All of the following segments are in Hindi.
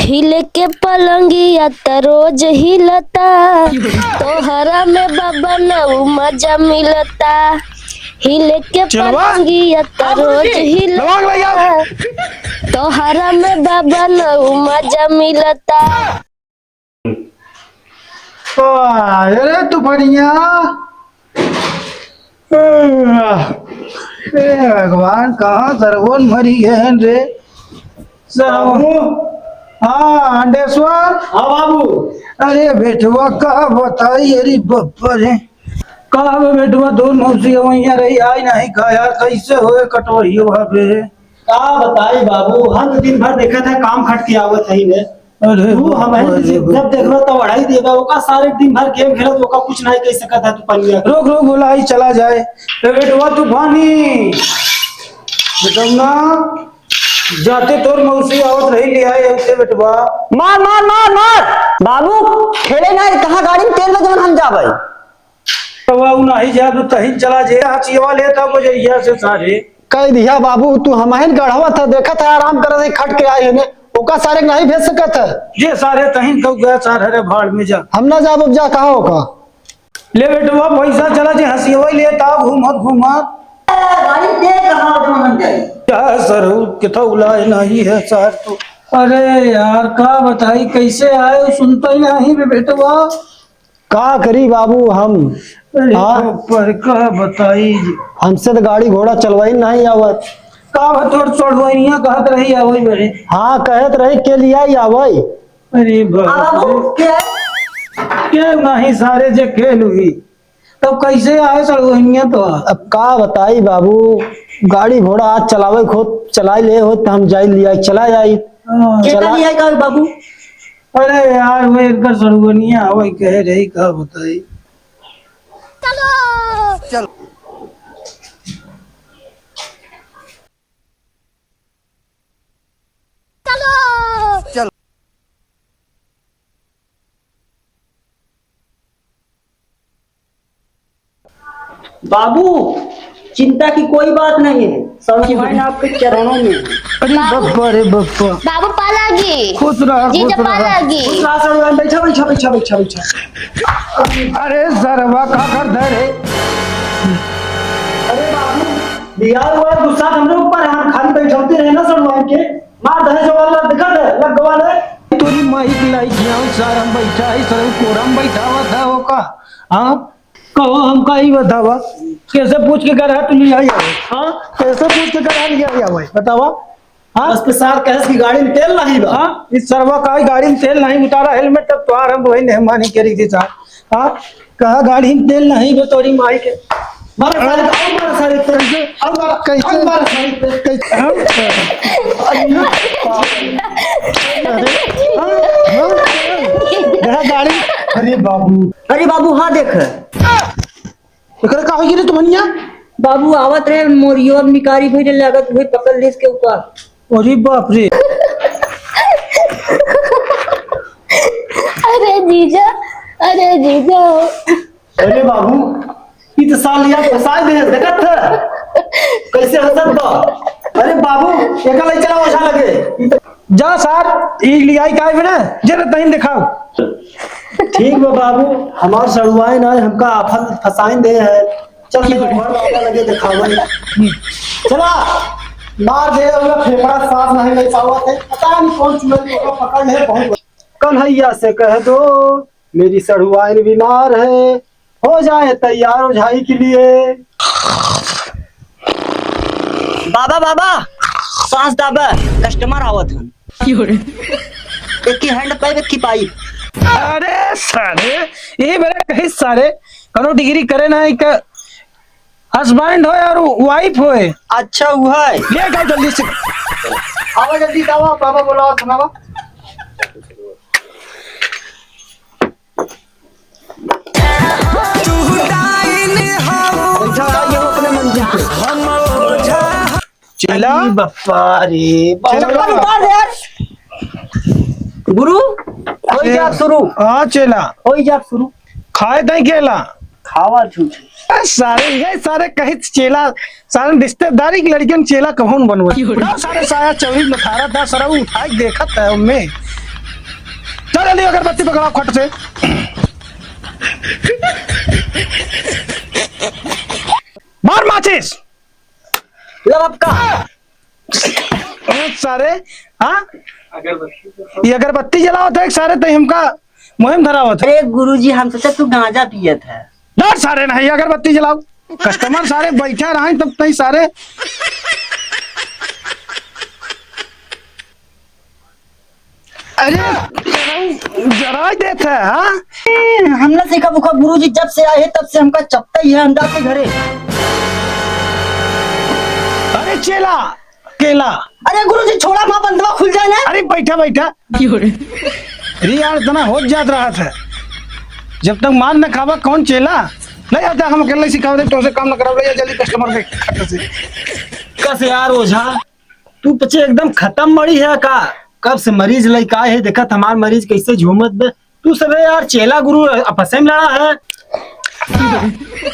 हिले के पलंगिया त रोज हिलता, तोहरा में बाबा नऊ मजा मिलता। हिले के पलंगिया त रोज हिलता, तोहरा में बाबा नऊ मजा मिलता। अरे तू बढ़िया भगवान कहाँ सरवोन मरी है रे बाबू। हाँ अंडेश्वर। हाँ बाबू। अरे बेटवा का बताई अरे बप्पा रे कहा बेटवा दो मौसी वही रही आई नहीं का यार कैसे होए कटोरी वहाँ पे का बताई बाबू, हम तो दिन भर देखा था काम खट के आवत है ने। अरे तू हमें जब देख लो तो अढ़ाई देगा ओका सारे दिन भर गेम खेलत ओका कुछ नहीं कह सकता था। तू पनिया रोक रोक बोला ही चला जाए बेटवा तूफानी बेटवा जाते तोर मौसी आवत रही ले आए ऐसे बेटवा। मार मार मार मार बाबू खेले ना कहाँ गाड़ी में तेल में हम जाबे तवा नहीं जा तो तही चला जे हाचिया लेता बजरिया से सारे कह दिया बाबू तू हमारे गढ़वा था देखा था आराम कर रहे खट के आए ने ओका सारे नहीं भेज सकत है जे सारे तही कब गया सारे भाड़ में जा हम ना जाब जा कहा होगा ले बेटवा पैसा चला जे हंसिया लेता घूमत घूमत गाड़ी तेल कहाँ हम जाए क्या सर कितना उलाए नहीं है सर तो। अरे यार का बताई कैसे आए सुनता ही नहीं बेटवा का करी बाबू हम हाँ? पर का बताई हमसे तो गाड़ी घोड़ा चलवाई नहीं आवत का थोड़ छोड़वाइया कहत रही आवई मेरे। हाँ कहत रही के लिए आई आवई अरे बाबू के नहीं सारे जे खेल हुई तब कैसे आए सड़वइया तो अब का बताई बाबू गाड़ी घोड़ा आज चलावे खुद चला ले हो तो हम जाई लिया चला जाई चला बाबू। अरे यार वो इनका सड़वनिया आवई कह रही का बताई चलो चलो बाबू चिंता की कोई बात नहीं है सब भगवान आपके चरणों में है। अरे बप्पा रे बप्पा बाबू पालागी खुश रहा जीजा खुश रहा। पालागी। बैठा बैठा बैठा बैठा बैठा अरे सरवा का कर दे रे अरे बाबू दिया हुआ गुस्सा हम लोग ऊपर हम खाली बैठौते रहे ना सब के मार दहे जो वाला दिखा दे लग गवा दे तोरी माइक लाई गया सर हम बैठा है सर कोरम बैठा हुआ था वो का। हाँ कहो हम का ही बतावा कैसे पूछ के कर तू ले आई हाँ कैसे पूछ के कर लिया आई भाई बतावा। हाँ बस के साथ कहे की गाड़ी में तेल नहीं बा। हाँ इस सरवा का गाड़ी में तेल नहीं उतारा हेलमेट तब तो हम वही मेहमानी करी थी साहब। हाँ कहा गाड़ी में तेल नहीं बे तोरी माई के मारे सारे और मारे सारे कैसे कैसे गाड़ी। अरे बाबू हाँ देख एकरा का होई रे तुमनिया बाबू आवत रहे मोरियो अब निकारी भेजे लागत वही पकड़ ले इसके ऊपर। अरे बाप रे अरे जीजा अरे जीजा अरे बाबू ई तो साल लिया फसाए दे देखत है कैसे हंसत बा। अरे बाबू एका ले चला ओछा लगे जा सर ई लियाई का है ना जरा तहीं दिखाओ। ठीक बा बाबू हमार सड़ुआई ना हमका आफत फसाइन दे है। चल ले घर वाला लगे दिखावन चला मार दे और फेफड़ा सांस नहीं ले पावत है पता नहीं कौन चुनरी को पकड़ ले बहुत कन्हैया से कह दो मेरी सड़ुआइन बीमार है हो जाए तैयार ओझाई के लिए। बाबा बाबा सांस दाबा कस्टमर आवत हन एक की हैंड पाइप एक की पाइप। अरे सारे ये मेरे कहीं सारे करो डिग्री करे ना एक हस्बैंड हो और वाइफ हो। अच्छा हुआ है ले जाओ जल्दी से आवा जल्दी दावा बाबा बोला सुनावा। चला बप्पा रे गुरु हो जा शुरू हाँ चला हो जा शुरू खाए तई केला खावा झूठी सारे ये सारे कहीं चेला सारे रिश्तेदारी की लड़कियों चेला कौन बनवा सारे साया चौरी में खा रहा था सारा उठा के देखा था उनमें चल जल्दी अगरबत्ती पकड़ाओ खट से। मार माचिस। लो आपका सारे हाँ ये अगरबत्ती जलाओ था एक सारे तो हमका मुहिम धरावत है। अरे गुरुजी हम सोचा तू गांजा पियत है। डर सारे नहीं अगरबत्ती जलाओ, कस्टमर सारे बैठे रहे तब तई सारे। अरे जरा देते है हाँ। हमने सीखा बुखा गुरुजी जब से आए तब से हमका चपता ही है हम जाते घरे। अरे चेला केला। अरे गुरुजी छोड़ा माँ बंदवा खुल जाए ना। अरे बैठा बैठा अरे यार इतना हो जात रहा था, जब तक मार न खावा कौन चेला नहीं आता। हम अकेले सिखाओ तो से काम न कराओ जल्दी कस्टमर पे खट से। कस यार ओझा तू पचे एकदम खत्म मरी है का, कब से मरीज लइका है देखत हमार मरीज कैसे झूमत बे। तू सबे यार चेला गुरु आपसे में लड़ा है।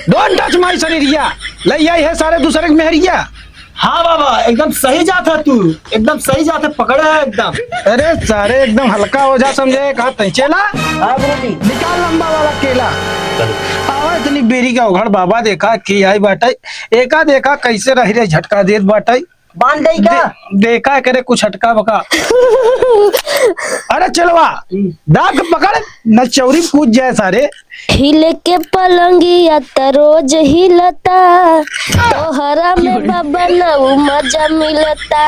डोंट टच माय शरीरिया ले आई है सारे दूसरे के मेहरिया। हाँ बाबा एकदम सही जात है तू, एकदम सही जात है, पकड़े है एकदम। अरे सारे एकदम हल्का हो जा समझे कहा तई चेला। हाँ गुरुजी निकाल लंबा वाला केला। आवा इतनी बेरी का उघड़ बाबा देखा की आई बाटाई, एका देखा कैसे रही रे झटका देत बाटाई। बांध दे क्या? देखा करे कुछ हटका बका। अरे चलवा दाग पकड़ न चौरी कूद जाए सारे। हिले के पलंगिया त रोज हिलता, तोहरा में बाबा न मजा मिलता।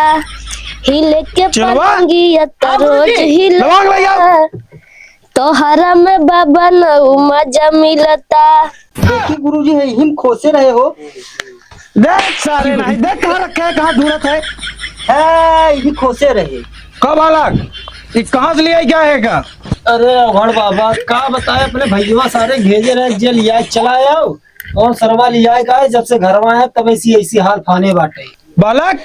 हिले के चलवा। पलंगिया त हाँ, रोज गुरुजी। लवांग ले हिलता, आओ। तोहरा में बाबा न मजा मिलता। देखिए गुरुजी है हिम खोसे रहे हो। देख सारे नहीं देख कहाँ रखे है कहाँ दूरत है। है ये खोसे रहे। कब अलग ये कहाँ से ले आई क्या है का। अरे ओघड़ बाबा का बताए अपने भैया सारे भेजे रहे जे लिया चला आओ और सरवा लिया का जब से घर में है तब ऐसी ऐसी हाल फाने बाटे। बालक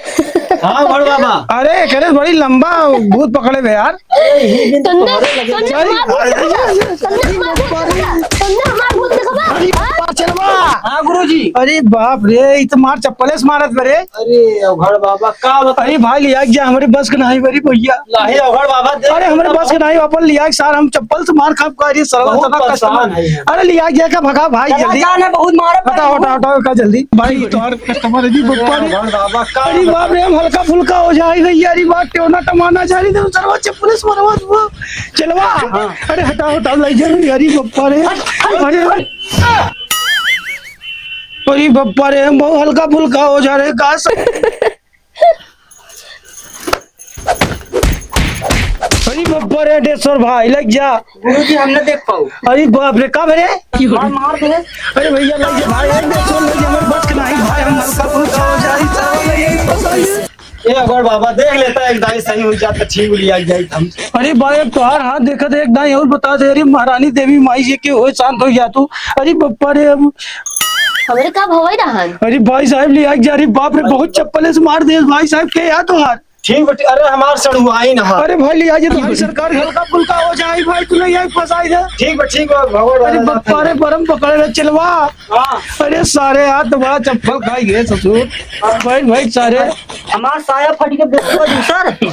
हाँ ओघड़ बाबा। अरे करे बड़ी लंबा भूत पकड़े हुए यार। अरे ही दिन तो तुमने तोहरे लगे। तुमने हमार भूत देखा बा? चलवा। हाँ गुरुजी। अरे बाप रे ये तो मार चप्पले से मारत बरे। अरे ओघड़ बाबा का बता। अरे भाई लिया जा हमारे बस का नहीं बरी भैया। लाही ओघड़ बाबा देख। अरे हमारे बस का नहीं वापस लिया सार हम चप्पल से मार खा का सरवा बहुत सरवा परेशान कस्टमर। है यार। अरे लिया गया का भगा भाई जल्दी जाने बहुत मारे पड़े। हटाओ हटाओ हटाओ का जल्दी भाई तुम्हारे कस्टमर है जी बप्पा रे। ओघड़ बाबा का अरे बाप रे हम हल्का फुल्का हो जाए भैया। अरे बात टोना टमाना जा रही थी सरवा चप्पल से मारवा वो चलवा। अरे हटाओ हटाओ ले जा अरे बप्पा रे। अरे अरे बप्पा रे हम बहुत हल्का फुल्का हो जा रहे का अरे बप्पा रे डेसर भाई लग जा। गुरुजी हमने देख पाओ। अरे बाप रे का बरे। मार दे। अरे भैया लग जा भाई एक डेसर लग जा हमारे बस का नहीं भाई हम हल्का फुल्का हो जा रही सरवा यही फसाई। ये ओघड़ बाबा देख लेता है एक दाई सही हो जाता ठीक लिया जाए हम। अरे भाई अब तोहार हाथ देखा थे एक दाई और बता दे। अरे महारानी देवी माई जी के हो शांत हो जा तू। अरे बप्पा रे अब हमरे का भवई रहन। अरे भाई साहब लिया जा रही बाप रे बहुत चप्पले से मार दे भाई साहब के याद तो हाथ। ठीक बटी अरे हमार सड़ुआई ना। अरे भाई लिया जा तो भाई सरकार हल्का फुल्का हो जाए भाई तूने यही फंसाई दे। ठीक बा भगवान। अरे बप्पा रे बरम पकड़े रे चलवा। हाँ अरे सारे हाथ बड़ा चप्पल खाई गए ससुर भाई भाई सारे। हमार साया फट के बेचवा दूसरा रहे।